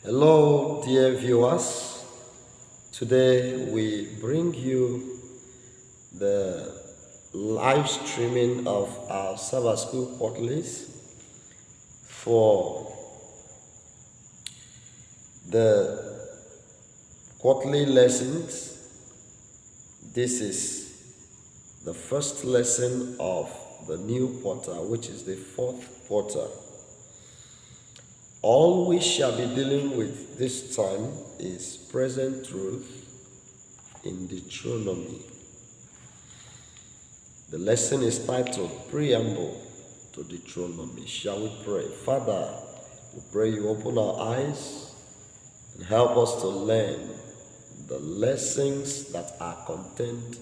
Hello, dear viewers. Today we bring you the live streaming of our Sabbath School quarterlies for the quarterly lessons. This is the first lesson of the new quarter, which is the fourth quarter. All we shall be dealing with this time is present truth in Deuteronomy. The lesson is titled Preamble to Deuteronomy. Shall we pray? Father, we pray you open our eyes and help us to learn the lessons that are contained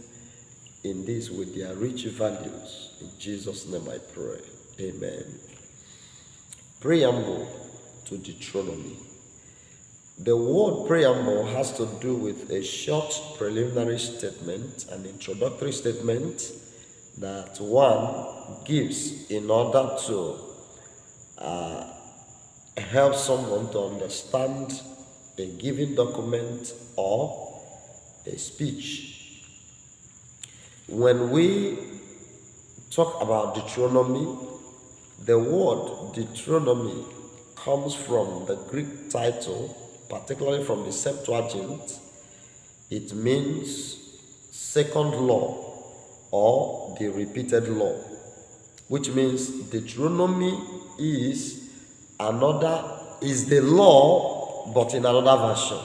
in this with their rich values. In Jesus' name I pray. Amen. Preamble to Deuteronomy. The word preamble has to do with a short preliminary statement, an introductory statement that one gives in order to help someone to understand a given document or a speech. When we talk about Deuteronomy, the word Deuteronomy comes from the Greek title, particularly from the Septuagint. It means second law or the repeated law, which means Deuteronomy is the law but in another version,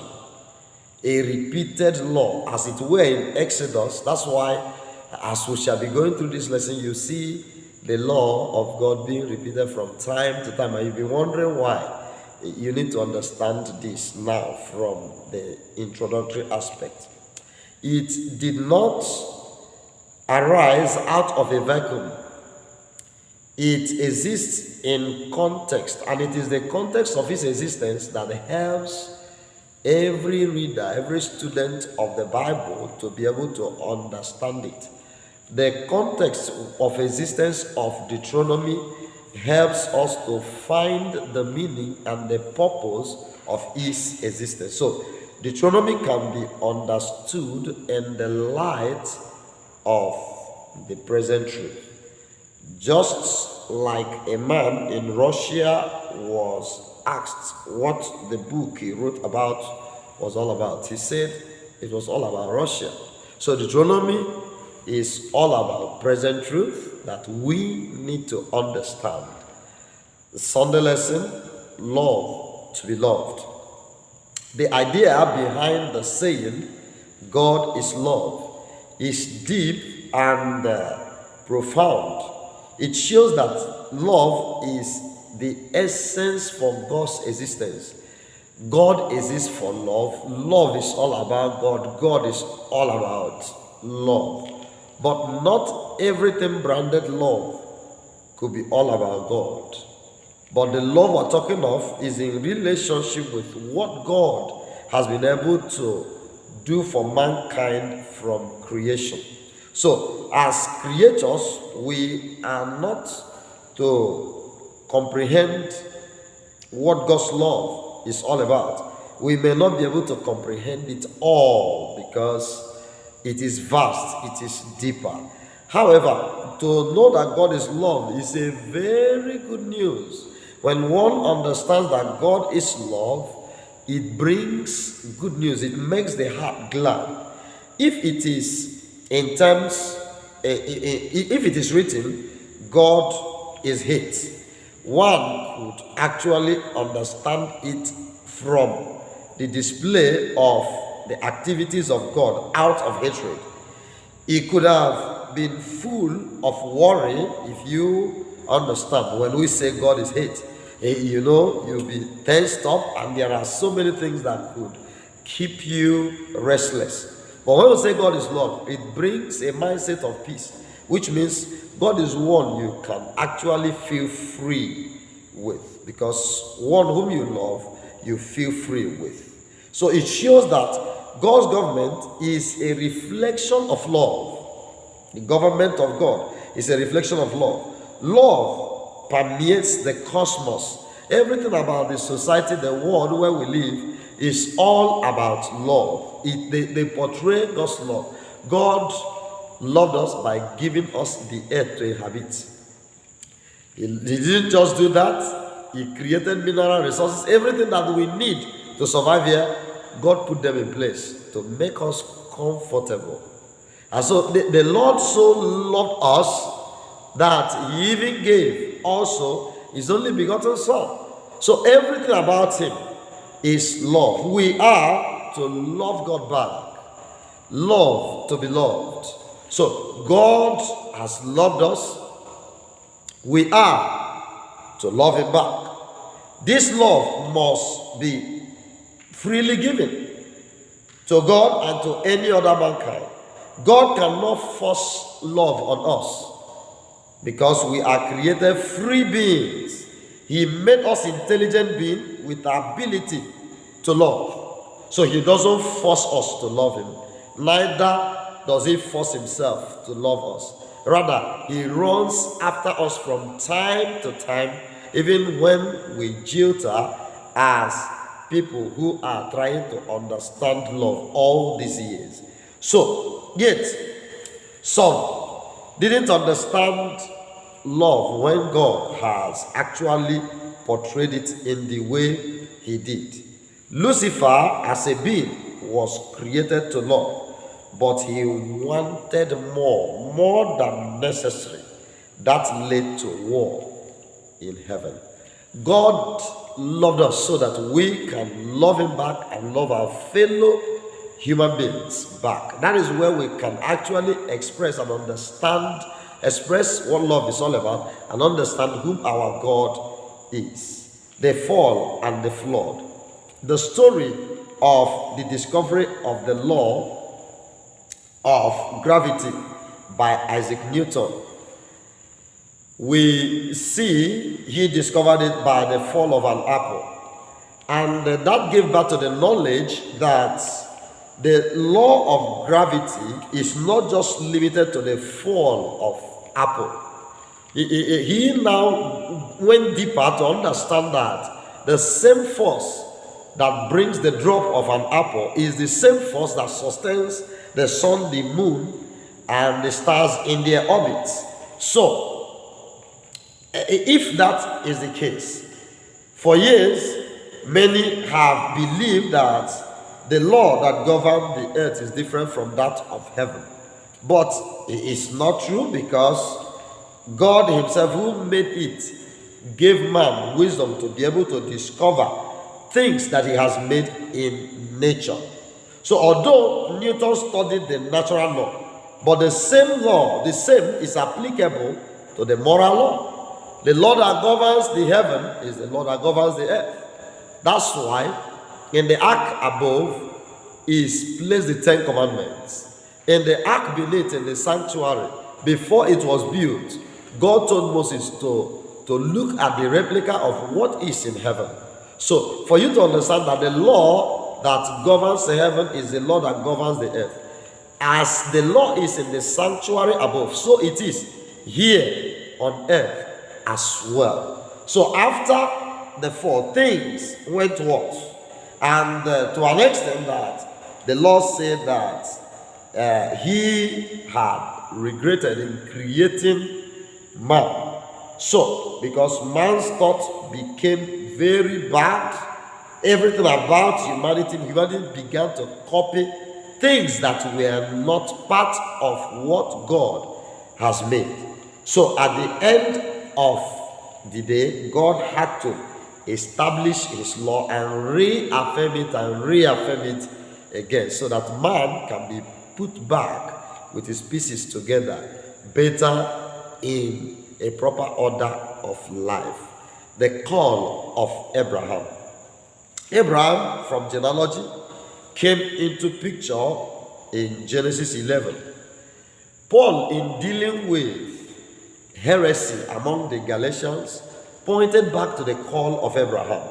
a repeated law, as it were in Exodus. That's why, as we shall be going through this lesson, you see the law of God being repeated from time to time, and you'll be wondering why. You need to understand this now from the introductory aspect. It did not arise out of a vacuum. It exists in context, and it is the context of its existence that helps every reader, every student of the Bible to be able to understand it. The context of existence of Deuteronomy helps us to find the meaning and the purpose of its existence. So, Deuteronomy can be understood in the light of the present truth. Just like a man in Russia was asked what the book he wrote about was all about, he said it was all about Russia. So, Deuteronomy is all about present truth that we need to understand. The Sunday lesson, love to be loved. The idea behind the saying, God is love, is deep and profound. It shows that love is the essence for God's existence. God exists for love. Love is all about God. God is all about love. But not everything branded love could be all about God. But the love we're talking of is in relationship with what God has been able to do for mankind from creation. So, as creators, we are not to comprehend what God's love is all about. We may not be able to comprehend it all because it is vast, it is deeper. However, to know that God is love is a very good news. When one understands that God is love, it brings good news. It makes the heart glad. If it is in terms, if it is written, God is hate, one could actually understand it from the display of the activities of God out of hatred. It could have been full of worry if you understand when we say God is hate. You'll be tensed up, and there are so many things that could keep you restless. But when we say God is love, it brings a mindset of peace, which means God is one you can actually feel free with, because one whom you love, you feel free with. So it shows that God's government is a reflection of love. The government of God is a reflection of love. Love permeates the cosmos Everything about the society, the world where we live, is all about love. They portray God's love. God loved us by giving us the earth to inhabit. He didn't just do that. He created mineral resources, everything that we need to survive here. God put them in place to make us comfortable. And so the Lord so loved us that He even gave also His only begotten Son. So everything about Him is love. We are to love God back. Love to be loved. So God has loved us. We are to love Him back. This love must be freely given to God and to any other mankind. God cannot force love on us because we are created free beings. He made us intelligent beings with the ability to love. So He doesn't force us to love Him. Neither does He force Himself to love us. Rather, He runs after us from time to time, even when we jilter as people who are trying to understand love all these years. So, yet, some didn't understand love when God has actually portrayed it in the way He did. Lucifer, as a being, was created to love, but he wanted more than necessary. That led to war in heaven. God loved us so that we can love Him back and love our fellow human beings back. That is where we can actually express and understand, express what love is all about, and understand whom our God is. The fall and the flood. The story of the discovery of the law of gravity by Isaac Newton. We see he discovered it by the fall of an apple. And that gave birth to the knowledge that the law of gravity is not just limited to the fall of apple. He now went deeper to understand that the same force that brings the drop of an apple is the same force that sustains the sun, the moon, and the stars in their orbits. So, if that is the case, for years, many have believed that the law that governs the earth is different from that of heaven. But it is not true, because God Himself, who made it, gave man wisdom to be able to discover things that He has made in nature. So although Newton studied the natural law, but the same law, the same is applicable to the moral law. The law that governs the heaven is the law that governs the earth. That's why in the ark above is placed the 10 commandments. In the ark beneath, in the sanctuary, before it was built, God told Moses to look at the replica of what is in heaven. So for you to understand that the law that governs the heaven is the law that governs the earth. As the law is in the sanctuary above, so it is here on earth as well. So after the fall, things went worse, and to an extent that the Lord said that He had regretted in creating man. So because man's thought became very bad, everything about humanity began to copy things that were not part of what God has made. So at the end of the day, God had to establish His law and reaffirm it again, so that man can be put back with his pieces together, better in a proper order of life. The call of Abraham. Abraham, from genealogy, came into picture in Genesis 11. Paul, in dealing with heresy among the Galatians, pointed back to the call of Abraham,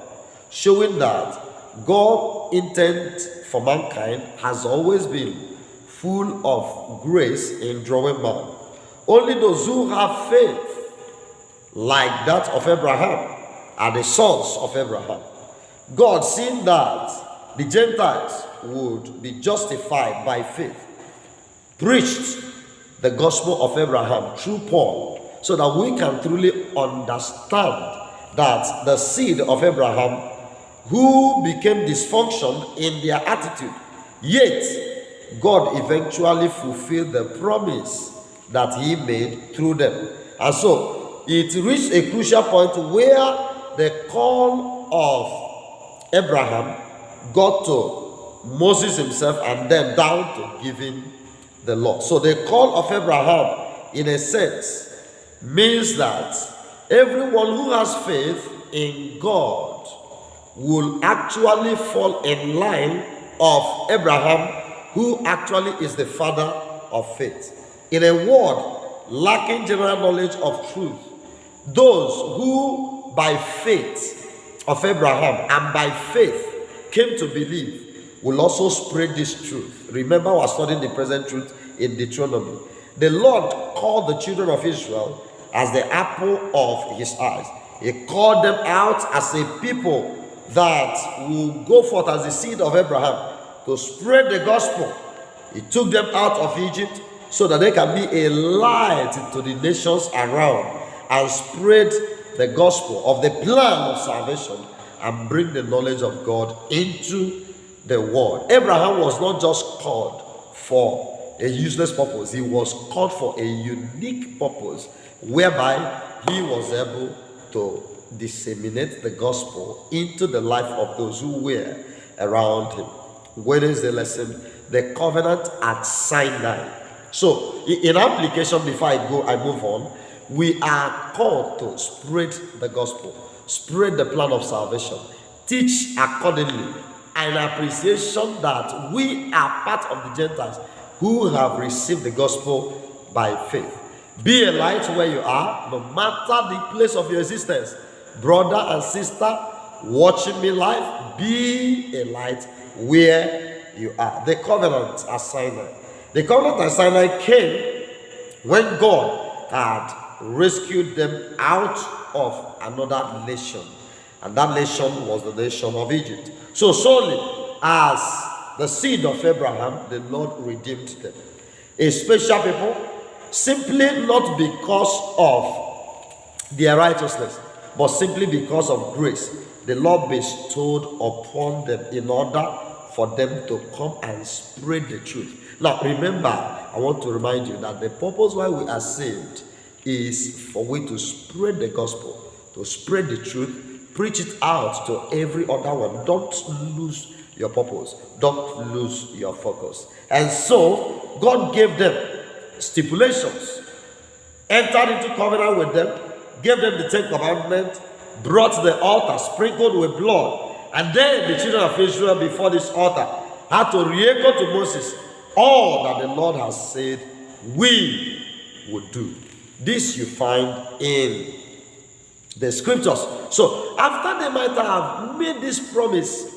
showing that God's intent for mankind has always been full of grace in drawing man. Only those who have faith like that of Abraham are the sons of Abraham. God, seeing that the Gentiles would be justified by faith, preached the gospel of Abraham through Paul, so that we can truly understand that the seed of Abraham, who became dysfunctional in their attitude, yet God eventually fulfilled the promise that he made through them. And so it reached a crucial point where the call of Abraham got to Moses himself and then down to giving the law. So the call of Abraham, in a sense, means that everyone who has faith in God will actually fall in line of Abraham, who actually is the father of faith. In a world lacking general knowledge of truth, those who by faith of Abraham and by faith came to believe will also spread this truth. Remember, we're studying the present truth in Deuteronomy. The Lord called the children of Israel as the apple of his eyes. He called them out as a people that will go forth as the seed of Abraham to spread the gospel. He took them out of Egypt so that they can be a light to the nations around and spread the gospel of the plan of salvation and bring the knowledge of God into the world. Abraham was not just called for a useless purpose. He was called for a unique purpose whereby he was able to disseminate the gospel into the life of those who were around him. Where is the lesson? The covenant at Sinai. So, in application, before I move on, we are called to spread the gospel, spread the plan of salvation, teach accordingly, an appreciation that we are part of the Gentiles who have received the gospel by faith. Be a light where you are, no matter the place of your existence. Brother and sister watching me live, be a light where you are. The covenant at Sinai. The covenant at Sinai came when God had rescued them out of another nation. And that nation was the nation of Egypt. So solely as the seed of Abraham, the Lord redeemed them. A special people, simply not because of their righteousness, but simply because of grace the Lord bestowed upon them in order for them to come and spread the truth. Now remember, I want to remind you that the purpose why we are saved is for we to spread the gospel, to spread the truth, preach it out to every other one. Don't lose your purpose, don't lose your focus. And so God gave them stipulations, entered into covenant with them, gave them the 10 commandments, brought the altar sprinkled with blood, and then the children of Israel before this altar had to re-echo to Moses all that the Lord has said we would do. This you find in the scriptures. So after they might have made this promise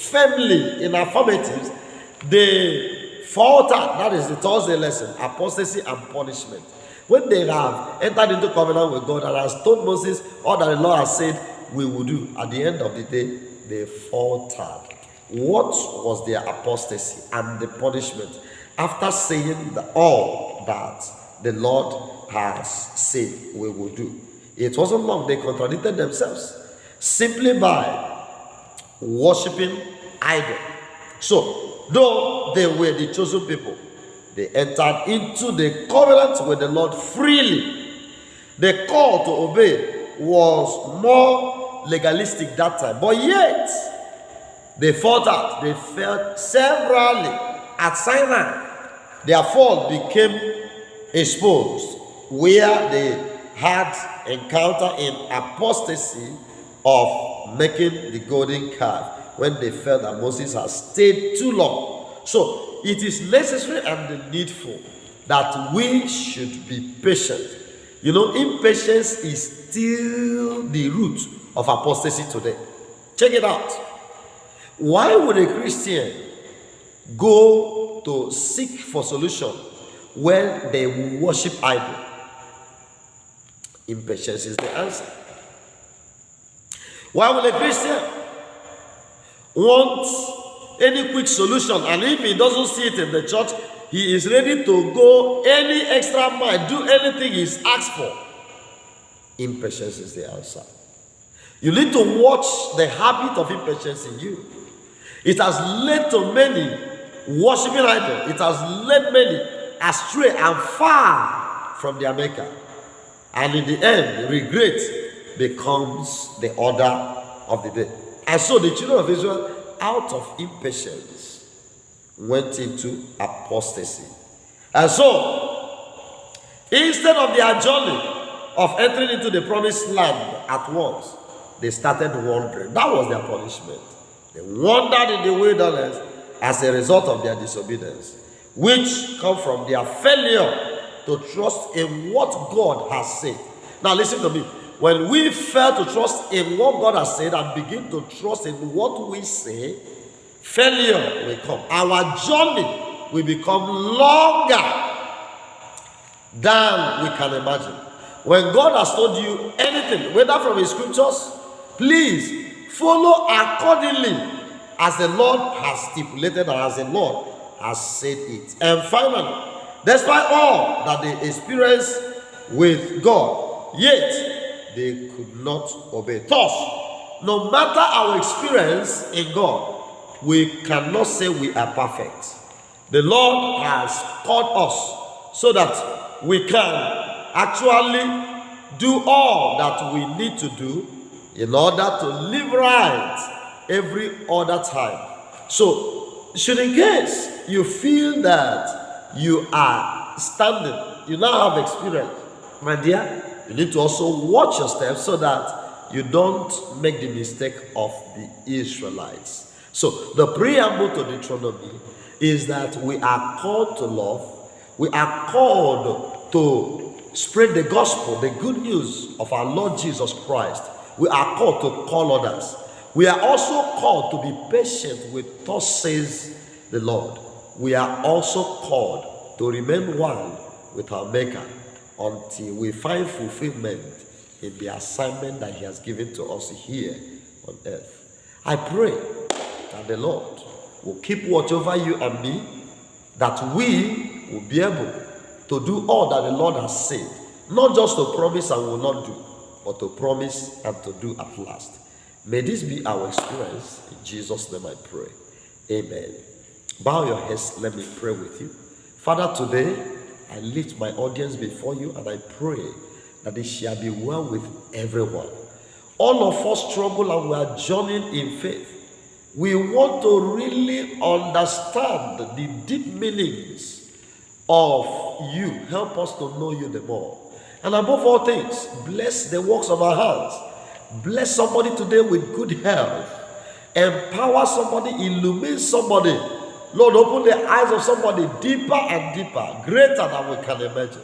firmly in affirmatives, they faltered. That is the Thursday lesson, apostasy and punishment. When they have entered into covenant with God and has told Moses all that the Lord has said we will do, at the end of the day, they faltered. What was their apostasy and the punishment? After saying all that the Lord has said we will do, it wasn't long they contradicted themselves simply by worshiping idol. So, though they were the chosen people, they entered into the covenant with the Lord freely. The call to obey was more legalistic that time, but yet they faltered. They fell severally at Sinai. Their fall became exposed, where they had encounter in apostasy of making the golden calf when they felt that Moses had stayed too long. So it is necessary and needful that we should be patient. You know, impatience is still the root of apostasy today. Check it out. Why would a Christian go to seek for solution when they worship idol? Impatience is the answer. Why will a Christian want any quick solution, and if he doesn't see it in the church, he is ready to go any extra mile, do anything he's asked for? Impatience is the answer. You need to watch the habit of impatience in you. It has led to many worshiping idols. It has led many astray and far from their maker. And in the end, regret becomes the order of the day. And so the children of Israel, out of impatience, went into apostasy. And so, instead of their journey of entering into the promised land at once, they started wandering. That was their punishment. They wandered in the wilderness as a result of their disobedience, which come from their failure to trust in what God has said. Now listen to me. When we fail to trust in what God has said and begin to trust in what we say, failure will come. Our journey will become longer than we can imagine. When God has told you anything, whether from His scriptures, please follow accordingly as the Lord has stipulated and as the Lord has said it. And finally, despite all that they experienced with God, yet they could not obey. Thus, no matter our experience in God, we cannot say we are perfect. The Lord has called us so that we can actually do all that we need to do in order to live right every other time. So, should in case you feel that you are standing, you now have experience, my dear, you need to also watch your steps so that you don't make the mistake of the Israelites. So the preamble to Deuteronomy is that we are called to love, we are called to spread the gospel, the good news of our Lord Jesus Christ. We are called to call others. We are also called to be patient with thus says the Lord. We are also called to remain one with our Maker until we find fulfillment in the assignment that He has given to us here on earth. I pray that the Lord will keep watch over you and me, that we will be able to do all that the Lord has said, not just to promise and will not do, but to promise and to do at last. May this be our experience. In Jesus' name I pray. Amen. Bow your heads, let me pray with you. Father, today I lift my audience before you and I pray that it shall be well with everyone. All of us struggle and we are journeying in faith. We want to really understand the deep meanings of you. Help us to know you the more. And above all things, bless the works of our hands. Bless somebody today with good health. Empower somebody, illumine somebody. Lord, open the eyes of somebody deeper and deeper, greater than we can imagine.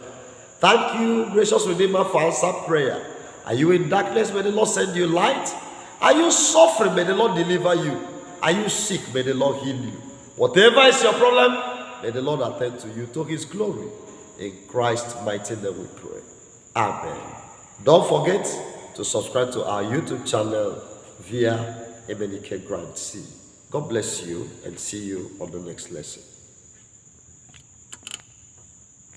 Thank you, gracious Redeemer, for answered prayer. Are you in darkness? May the Lord send you light. Are you suffering? May the Lord deliver you. Are you sick? May the Lord heal you. Whatever is your problem, may the Lord attend to you to His glory. In Christ's mighty name we pray. Amen. Don't forget to subscribe to our YouTube channel via Emenike Grant C. God bless you and see you on the next lesson.